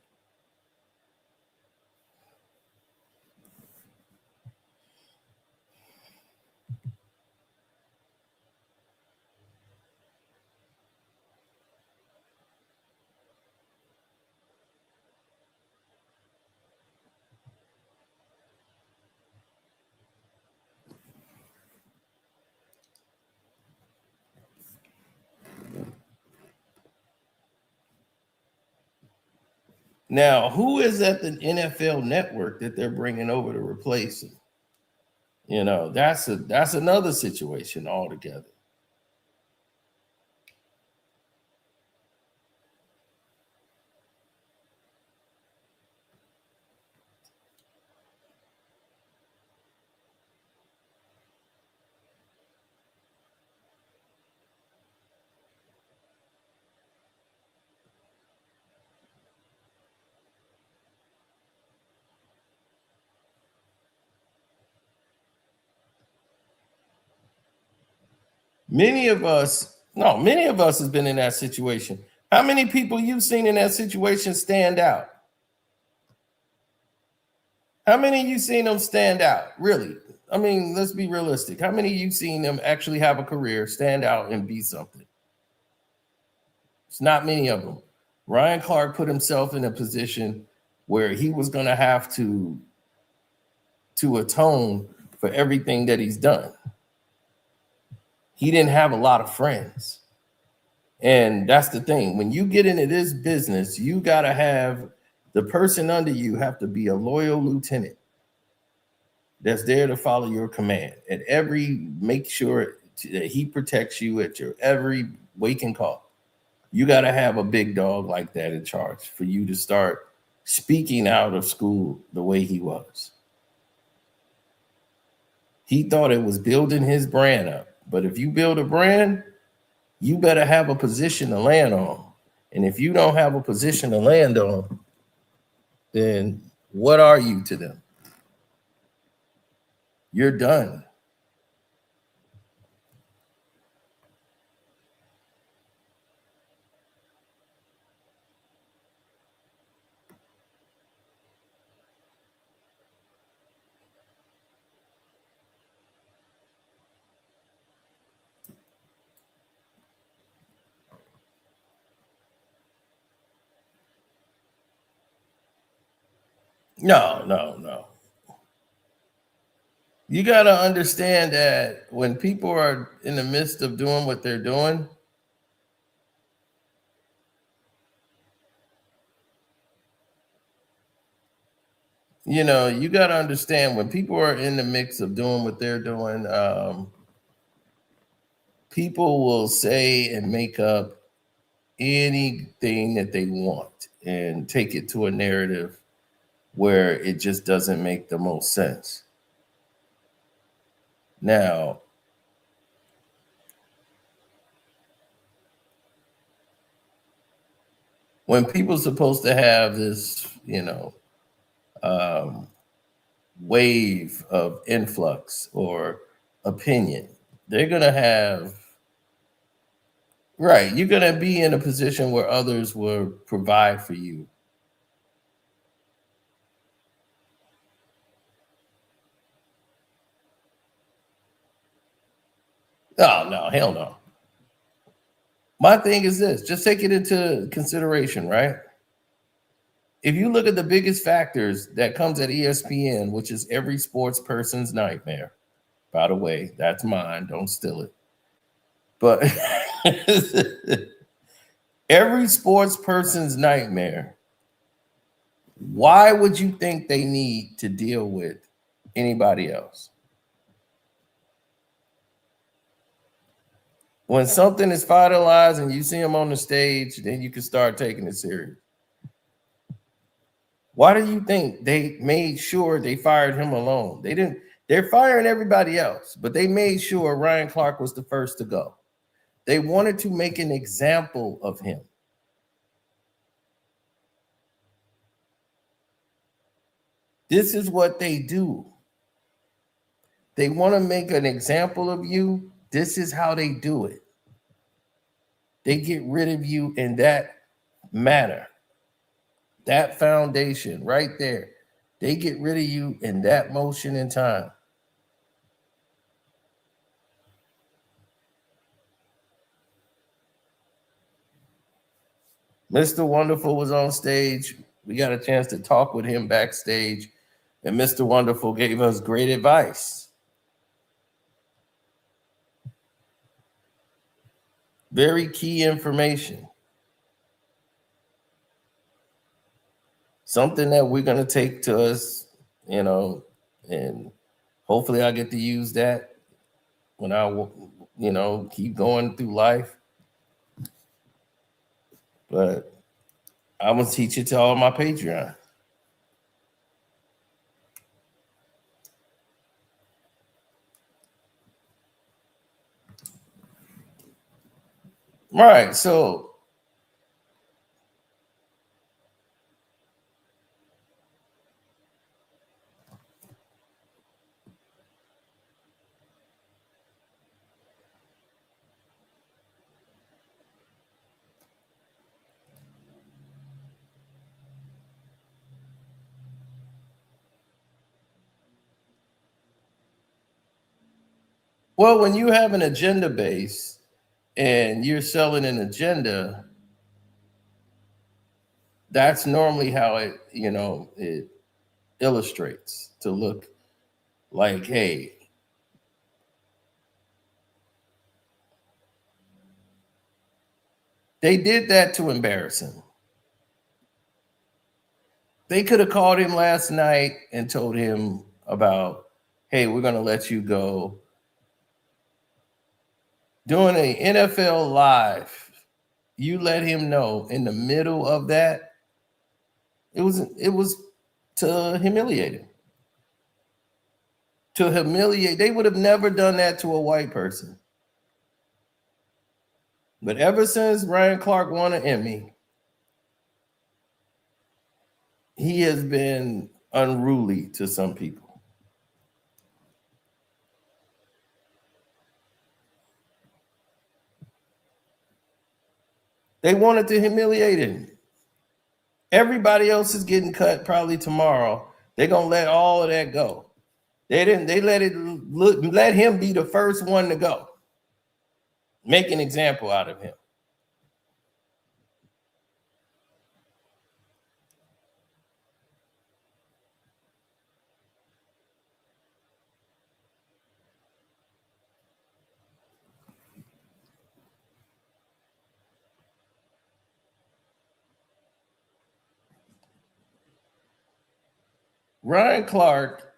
Now, who is at the NFL network that they're bringing over to replace him? You know, that's another situation altogether. Many of us has been in that situation. How many people you've seen in that situation stand out? How many of you seen them stand out? Really? I mean, let's be realistic. How many of you seen them actually have a career, stand out, and be something? It's not many of them. Ryan Clark put himself in a position where he was going to have to atone for everything that he's done. He didn't have a lot of friends. And that's the thing. When you get into this business, you got to have the person under you have to be a loyal lieutenant that's there to follow your command at make sure that he protects you at your every wake and call. You got to have a big dog like that in charge for you to start speaking out of school the way he was. He thought it was building his brand up. But if you build a brand, you better have a position to land on. And if you don't have a position to land on, then what are you to them? You're done. No. You got to understand that when people are in the midst of doing what they're doing, you know, you got to understand when people are in the mix of doing what they're doing, people will say and make up anything that they want and take it to a narrative where it just doesn't make the most sense. Now, when people are supposed to have this, you know, wave of influx or opinion, they're going to have, right, you're going to be in a position where others will provide for you. Oh, no, hell no. My thing is this, just take it into consideration, right? If you look at the biggest factors that comes at ESPN, which is every sports person's nightmare, by the way, that's mine, don't steal it. But every sports person's nightmare, why would you think they need to deal with anybody else? When something is finalized and you see them on the stage, then you can start taking it serious. Why do you think they made sure they fired him alone? They didn't, they're firing everybody else, but they made sure Ryan Clark was the first to go. They wanted to make an example of him. This is what they do. They want to make an example of you. This is how they do it. They get rid of you in that manner. That foundation right there. They get rid of you in that motion in time. Mr. Wonderful was on stage. We got a chance to talk with him backstage, and Mr. Wonderful gave us great advice. Very key information. Something that we're going to take to us, you know, and hopefully I get to use that when I, you know, keep going through life. But I'm going to teach it to all my Patreon. Right, so well, when you have an agenda base and you're selling an agenda, that's normally how it, you know, it illustrates to look like, hey, they did that to embarrass him. They could have called him last night and told him about, hey, we're going to let you go. Doing an NFL live, you let him know in the middle of that, it was to humiliate him. To humiliate, they would have never done that to a white person. But ever since Ryan Clark won an Emmy, he has been unruly to some people. They wanted to humiliate him. Everybody else is getting cut probably tomorrow. They're gonna let all of that go. They didn't. They let him be the first one to go. Make an example out of him. Ryan Clark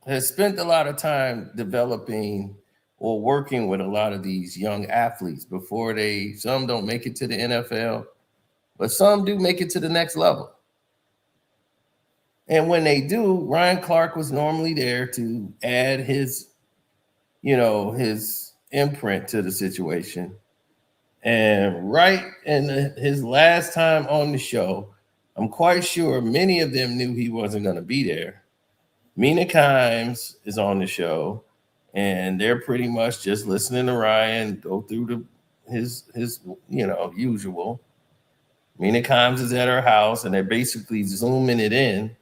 has spent a lot of time developing or working with a lot of these young athletes before some don't make it to the NFL, but some do make it to the next level. And when they do, Ryan Clark was normally there to add his imprint to the situation. And right in his last time on the show, I'm quite sure many of them knew he wasn't going to be there. Mina Kimes is on the show, and they're pretty much just listening to Ryan go through his usual. Mina Kimes is at her house, and they're basically zooming it in.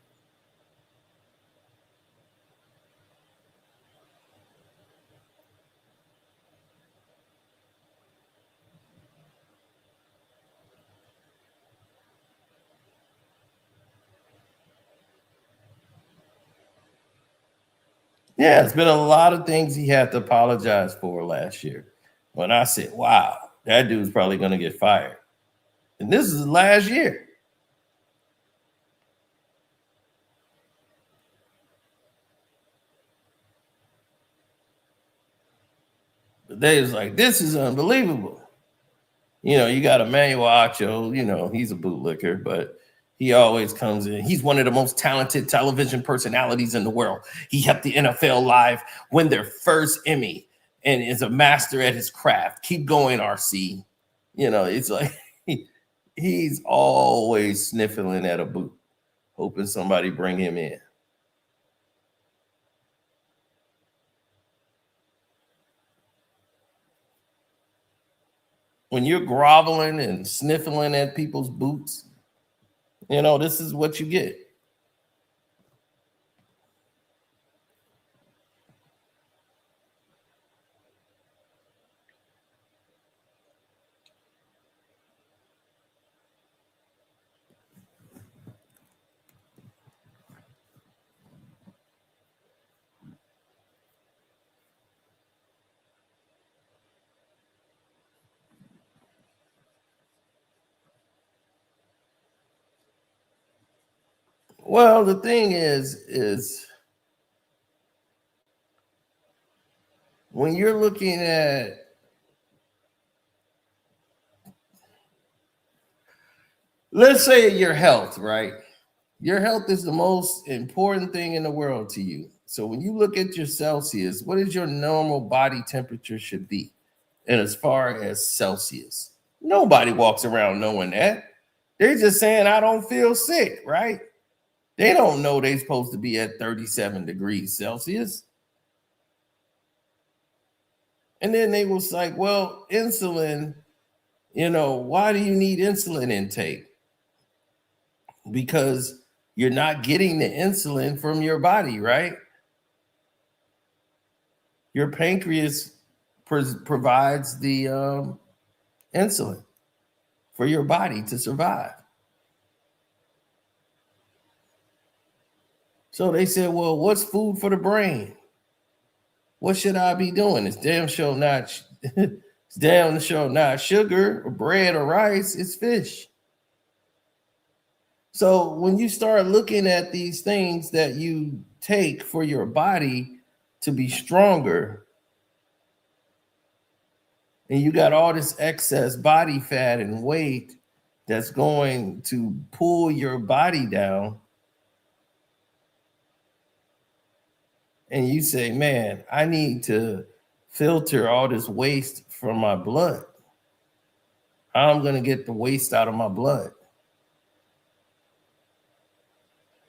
Yeah, it's been a lot of things he had to apologize for last year. When I said, wow, that dude's probably going to get fired. And this is last year. But they was like, this is unbelievable. You got Emmanuel Acho, he's a bootlicker, but he always comes in. He's one of the most talented television personalities in the world. He helped the NFL Live win their first Emmy and is a master at his craft. Keep going, RC. It's like he's always sniffling at a boot, hoping somebody bring him in. When you're groveling and sniffling at people's boots, this is what you get. Well, the thing is when you're looking at let's say your health, right? Your health is the most important thing in the world to you. So when you look at your Celsius, what is your normal body temperature should be? And as far as Celsius, nobody walks around knowing that. They're just saying, I don't feel sick, right? They don't know they're supposed to be at 37 degrees Celsius. And then they was like, well, insulin, why do you need insulin intake? Because you're not getting the insulin from your body, right? Your pancreas provides the insulin for your body to survive. So they said, well, what's food for the brain? What should I be doing? It's damn sure not sugar or bread or rice, it's fish. So when you start looking at these things that you take for your body to be stronger, and you got all this excess body fat and weight that's going to pull your body down, and you say, man, I need to filter all this waste from my blood. How I'm going to get the waste out of my blood?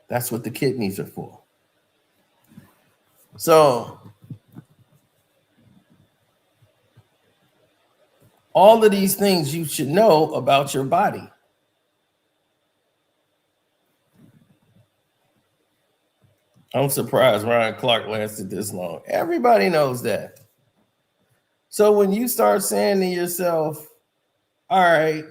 That's what the kidneys are for. So all of these things you should know about your body. I'm surprised Ryan Clark lasted this long. Everybody knows that. So when you start saying to yourself, all right,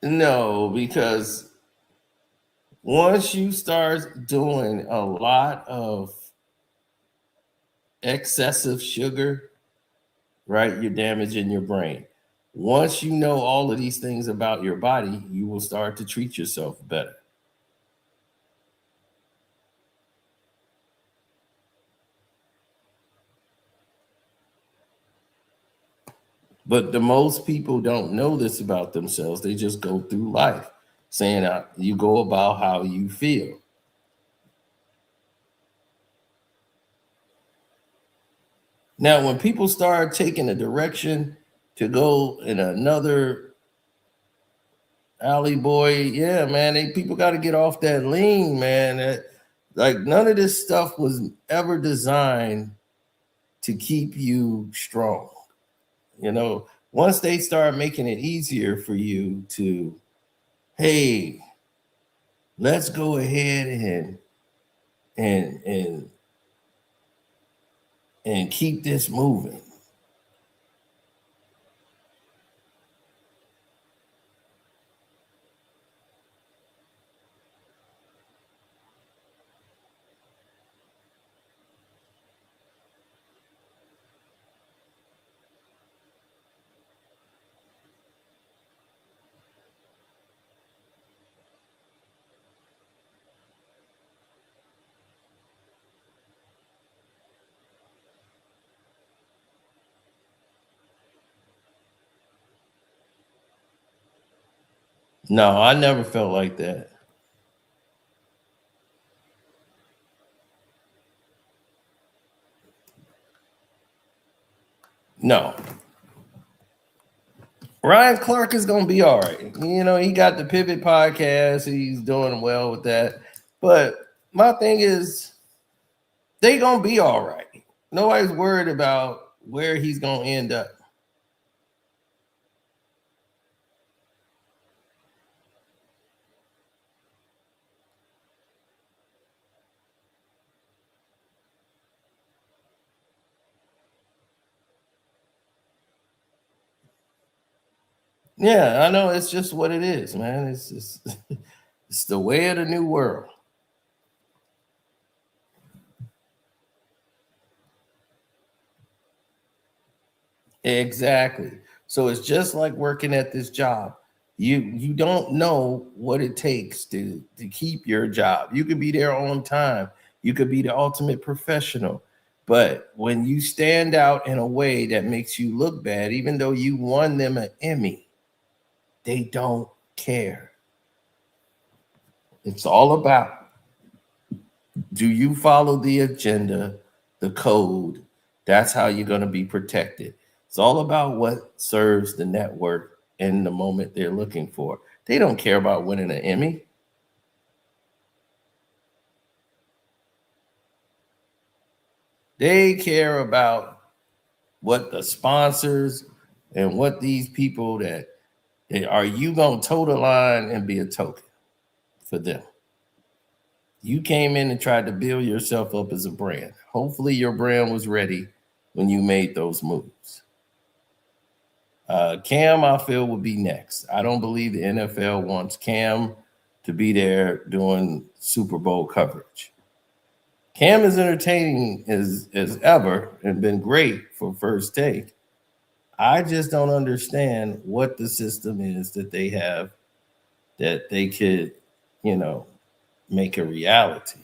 No, because once you start doing a lot of excessive sugar, right, you're damaging your brain. Once you know all of these things about your body, you will start to treat yourself better. But the most people don't know this about themselves. They just go through life saying you go about how you feel. Now, when people start taking a direction to go in another alley boy, yeah, man, people got to get off that lean, man. Like none of this stuff was ever designed to keep you strong. You know, once they start making it easier for you to, hey, let's go ahead and and and keep this moving. No, I never felt like that. No. Ryan Clark is gonna be all right. You know, he got the Pivot podcast. He's doing well with that. But my thing is, they gonna be all right. Nobody's worried about where he's gonna end up. Yeah, I know it's just what it is, man. It's just it's the way of the new world. Exactly. So it's just like working at this job. You don't know what it takes to keep your job. You could be there on time. You could be the ultimate professional. But when you stand out in a way that makes you look bad, even though you won them an Emmy, they don't care. It's all about, do you follow the agenda, the code? That's how you're going to be protected. It's all about what serves the network in the moment they're looking for. They don't care about winning an Emmy. They care about what the sponsors and what these people that are you going to toe the line and be a token for them. You came in and tried to build yourself up as a brand. Hopefully your brand was ready when you made those moves. Cam, I feel, would be next. I don't believe the NFL wants Cam to be there doing Super Bowl coverage. Cam is entertaining as ever and been great for First Take. I just don't understand what the system is that they have that they could, you know, make a reality.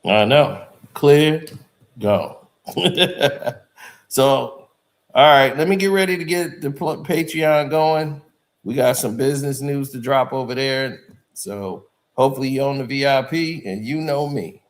I know. Clear, go. So, all right, let me get ready to get the Patreon going. We got some business news to drop over there. So hopefully you own the VIP and you know me.